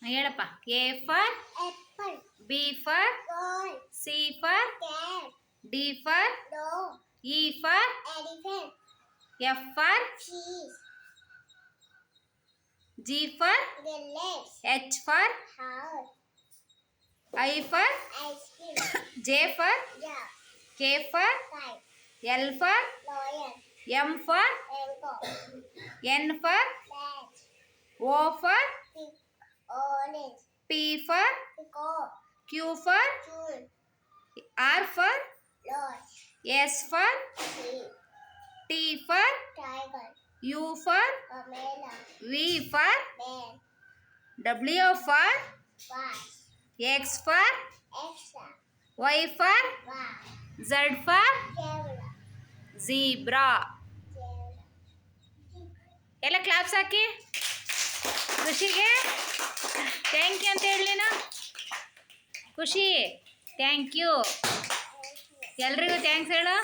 ಹೇಳಪ್ಪ. A for apple, B for ball, C for cat, D for dog, E for elephant, F for cheese, G for legs, H for house, I for ice cream, J for dog, K for kite, L for lion, M for mango, N for bat, O for pig, orange, P for peacock, Q for jewel, R for lodge, S for sheep, T for tiger, U for camela, V for man, W for watch, X for extra, Y for wow, Z for zebra, zebra. zebra, ಎಲ್ಲ claps ಹಾಕಿ ಖುಷಿಗೆ thank you ಅಂತ ಹೇಳಿ ನೀನು. ಖುಷಿ thank you. ಎಲ್ರಿಗೂ thanks ಹೇಳು.